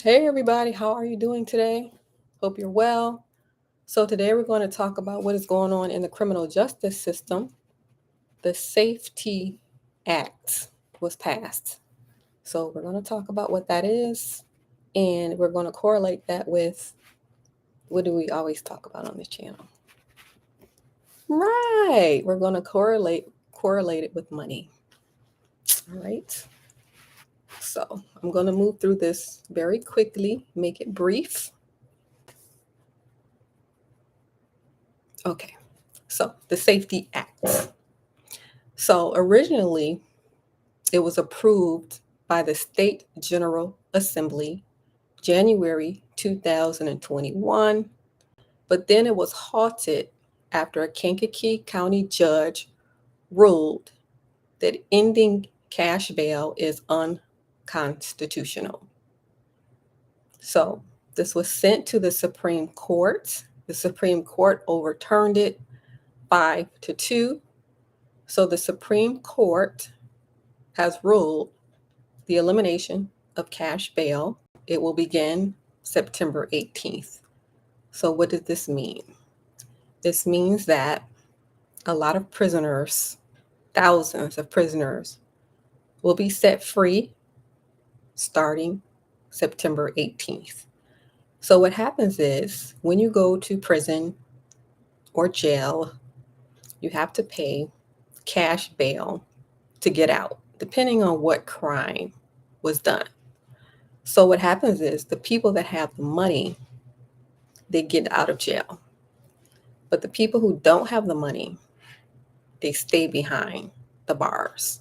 Hey, everybody, how are you doing today? Hope you're well. So, today we're going to talk about what is going on in the criminal justice system. The Safety Act was passed. So, we're going to talk about what that is, and we're going to correlate that with what do we always talk about on this channel? Right, we're going to correlate it with money. All right. So, I'm going to move through this very quickly, make it brief. Okay. So, the Safety Act. So originally, it was approved by the State General Assembly January 2021, but then it was halted after a Kankakee County judge ruled that ending cash bail is unconstitutional. So this was sent to the Supreme Court. The Supreme Court overturned it 5-2. So the Supreme Court has ruled the elimination of cash bail. It will begin September 18th. So, what does this mean? This means that a lot of prisoners, thousands of prisoners, will be set free starting September 18th. So, what happens is when you go to prison or jail, you have to pay cash bail to get out, depending on what crime was done. So, what happens is the people that have the money, they get out of jail. But the people who don't have the money, they stay behind the bars.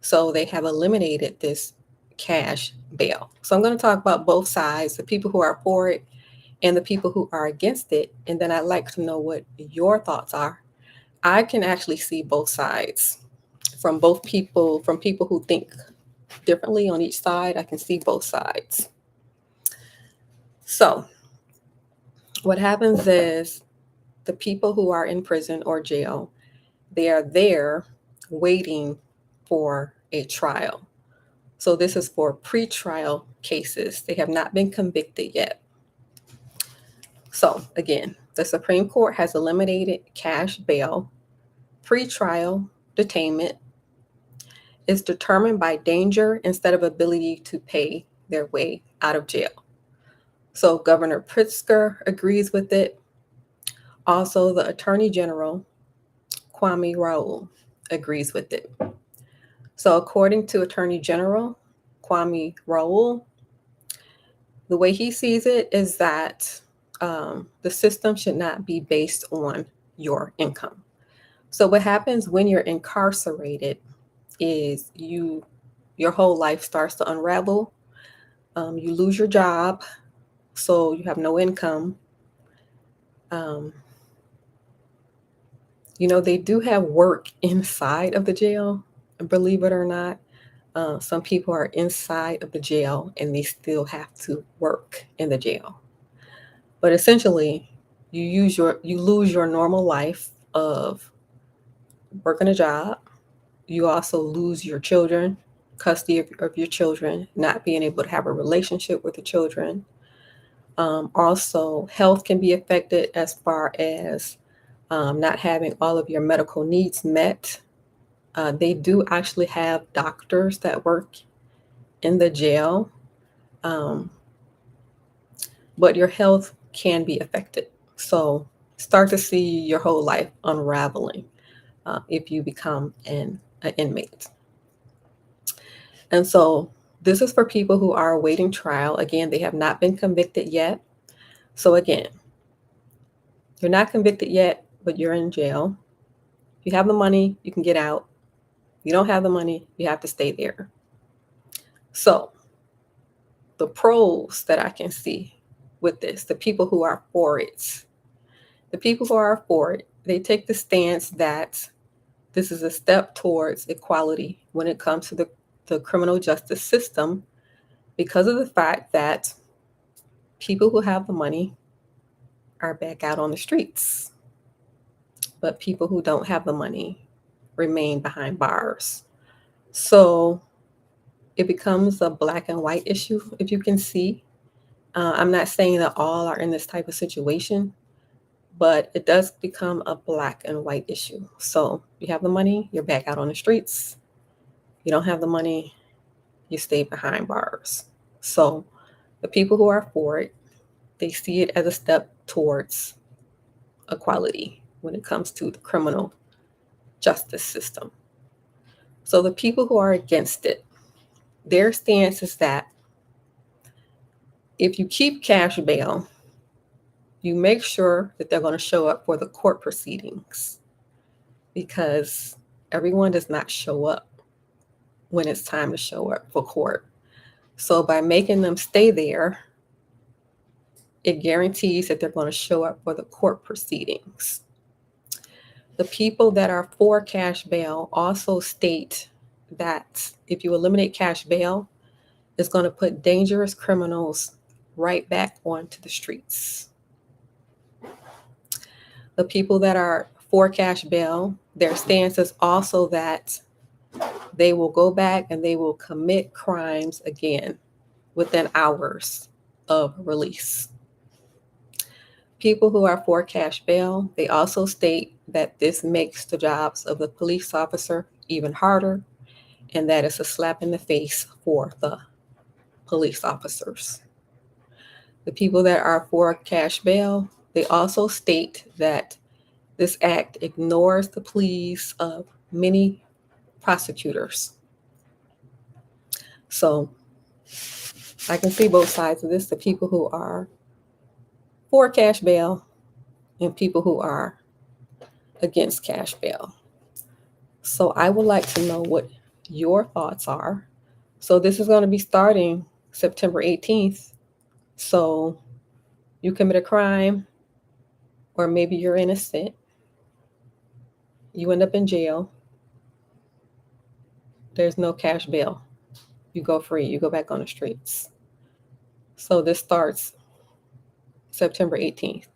So they have eliminated this cash bail. So I'm going to talk about both sides, the people who are for it and the people who are against it. And then I'd like to know what your thoughts are. I can actually see both sides from both people, from people who think differently on each side. I can see both sides. So what happens is the people who are in prison or jail, they are there waiting for a trial. So this is for pretrial cases. They have not been convicted yet. So again, the Supreme Court has eliminated cash bail. Pretrial detainment is determined by danger instead of ability to pay their way out of jail. So Governor Pritzker agrees with it. Also, the Attorney General, Kwame Raoul, agrees with it. So according to Attorney General Kwame Raoul, the way he sees it is that the system should not be based on your income. So what happens when you're incarcerated is your whole life starts to unravel. You lose your job, so you have no income. Um, they do have work inside of the jail, believe it or not. Some people are inside of the jail and they still have to work in the jail. But essentially, you lose your normal life of working a job. You also lose your children, custody of your children, not being able to have a relationship with the children. Also, health can be affected as far as not having all of your medical needs met. They do actually have doctors that work in the jail, um, but your health can be affected. So start to see your whole life unraveling if you become an inmate. And so this is for people who are awaiting trial. Again, they have not been convicted yet. So again, you're not convicted yet, but you're in jail. If you have the money, you can get out. If you don't have the money, you have to stay there. So the pros that I can see with this, the people who are for it, they take the stance that this is a step towards equality when it comes to the criminal justice system because of the fact that people who have the money are back out on the streets, but people who don't have the money remain behind bars. So it becomes a black and white issue, if you can see. I'm not saying that all are in this type of situation, but it does become a black and white issue. So you have the money, you're back out on the streets. You don't have the money, you stay behind bars. So the people who are for it, they see it as a step towards equality when it comes to the criminal justice system. So the people who are against it, their stance is that if you keep cash bail, you make sure that they're going to show up for the court proceedings, because everyone does not show up when it's time to show up for court. So by making them stay there, it guarantees that they're going to show up for the court proceedings. The people that are for cash bail also state that if you eliminate cash bail, it's going to put dangerous criminals right back onto the streets. The people that are for cash bail, their stance is also that they will go back and they will commit crimes again within hours of release. People who are for cash bail, they also state that this makes the jobs of the police officer even harder, and that it's a slap in the face for the police officers. The people that are for cash bail, they also state that this act ignores the pleas of many prosecutors. So I can see both sides of this, the people who are for cash bail and people who are against cash bail. So I would like to know what your thoughts are. So this is going to be starting September 18th. So you commit a crime, or maybe you're innocent. You end up in jail. There's no cash bail. You go free. You go back on the streets. So this starts September 18th.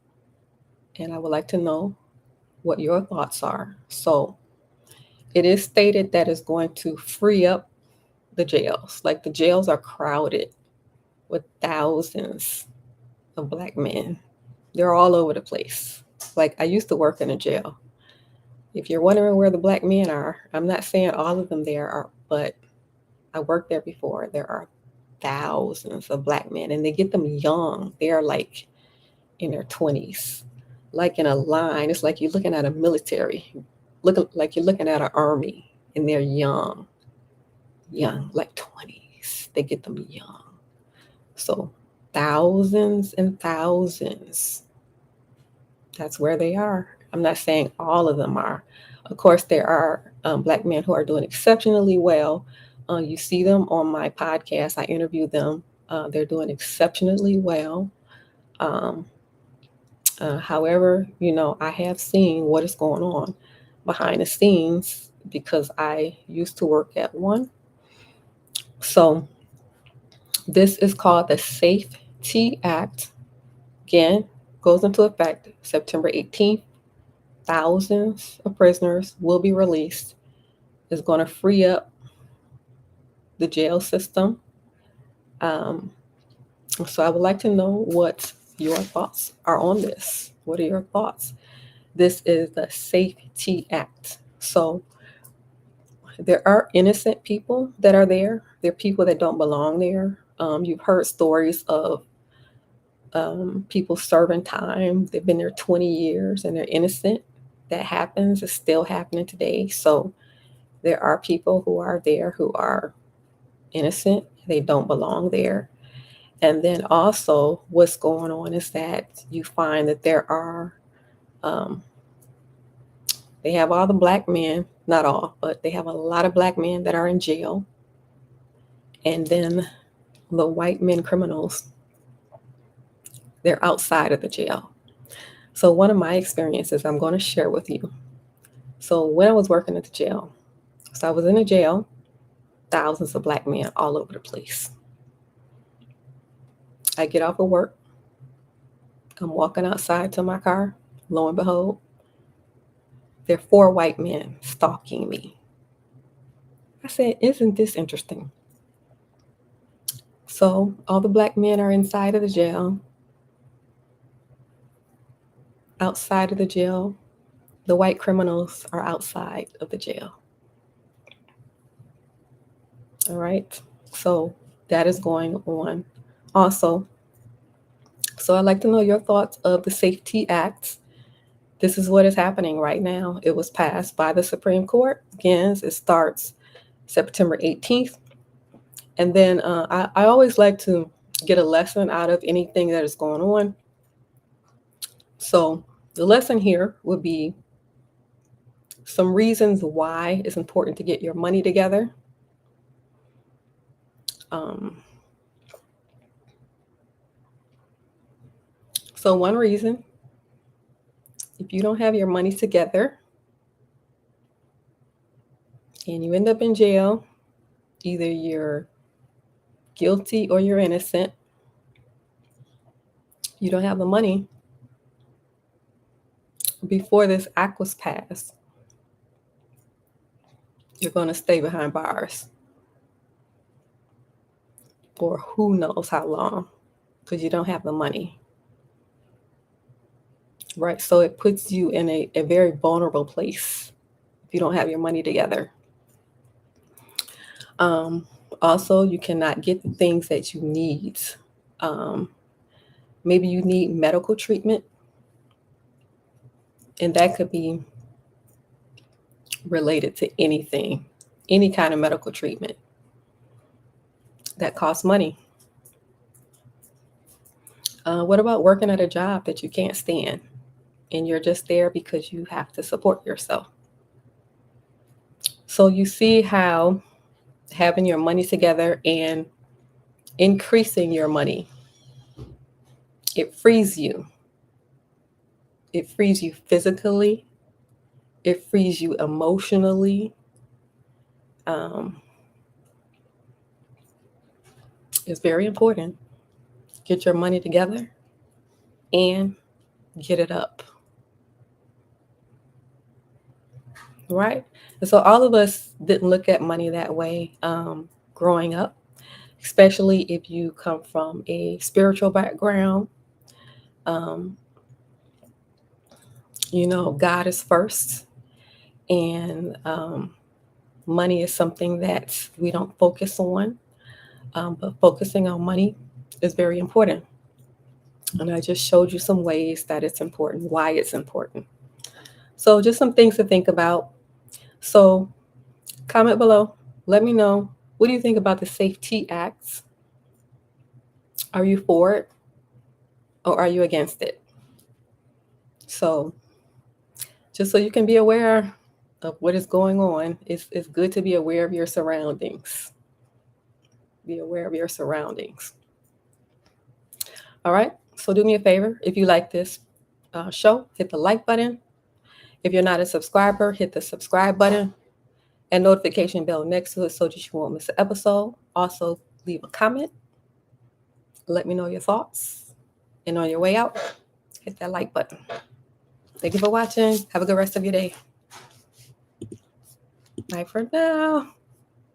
And I would like to know what your thoughts are. So it is stated that it's going to free up the jails. Like, the jails are crowded with thousands of Black men. They're all over the place. Like, I used to work in a jail. If you're wondering where the Black men are, I'm not saying all of them there are, but I worked there before. There are thousands of Black men, and they get them young. They're like in their 20s, like in a line. It's like you're looking at a military, like you're looking at an army, and they're young, like 20s. They get them young. So thousands and thousands. That's where they are. I'm not saying all of them are. Of course, there are Black men who are doing exceptionally well. You see them on my podcast. I interview them. They're doing exceptionally well. However, I have seen what is going on behind the scenes because I used to work at one. So this is called the Safety Act. Again, goes into effect September 18th. Thousands of prisoners will be released. It's going to free up the jail system. So I would like to know what your thoughts are on this. What are your thoughts? This is the Safety Act. So there are innocent people that are there. There are people that don't belong there. You've heard stories of people serving time. They've been there 20 years and they're innocent. That happens. It's still happening today. So there are people who are there who are innocent. They don't belong there. And then also what's going on is that you find that there are, they have all the Black men, not all, but they have a lot of Black men that are in jail. And then the white men criminals, they're outside of the jail. So one of my experiences I'm going to share with you. So when I was working at the jail, so I was in a jail, thousands of Black men all over the place. I get off of work. I'm walking outside to my car. Lo and behold, there are 4 white men stalking me. I said, isn't this interesting? So all the black men are inside of the jail. Outside of the jail, the white criminals are outside of the jail. All right. So that is going on. Also, so I'd like to know your thoughts of the Safety Act. This is what is happening right now. It was passed by the Supreme Court. Again, it starts September 18th. And then I always like to get a lesson out of anything that is going on. So the lesson here would be some reasons why it's important to get your money together. So one reason, if you don't have your money together and you end up in jail, either you're guilty or you're innocent, you don't have the money before this act was passed, you're going to stay behind bars for who knows how long because you don't have the money. Right? So it puts you in a very vulnerable place if you don't have your money together. Also, you cannot get the things that you need. Maybe you need medical treatment, and that could be related to anything, any kind of medical treatment that costs money. What about working at a job that you can't stand and you're just there because you have to support yourself? So you see how having your money together and increasing your money, it frees you. It frees you physically. It frees you emotionally. It's very important. Get your money together and get it up. Right? And so all of us didn't look at money that way growing up, especially if you come from a spiritual background. God is first, and money is something that we don't focus on, but focusing on money is very important. And I just showed you some ways that it's important, why it's important. So just some things to think about. So comment below. Let me know, what do you think about the Safety Acts? Are you for it or are you against it? So just so you can be aware of what is going on, it's good to be aware of your surroundings. Be aware of your surroundings. All right. So do me a favor. If you like this show, hit the like button. If you're not a subscriber, hit the subscribe button and notification bell next to it so that you won't miss an episode. Also, leave a comment. Let me know your thoughts. And on your way out, hit that like button. Thank you for watching. Have a good rest of your day. Bye for now.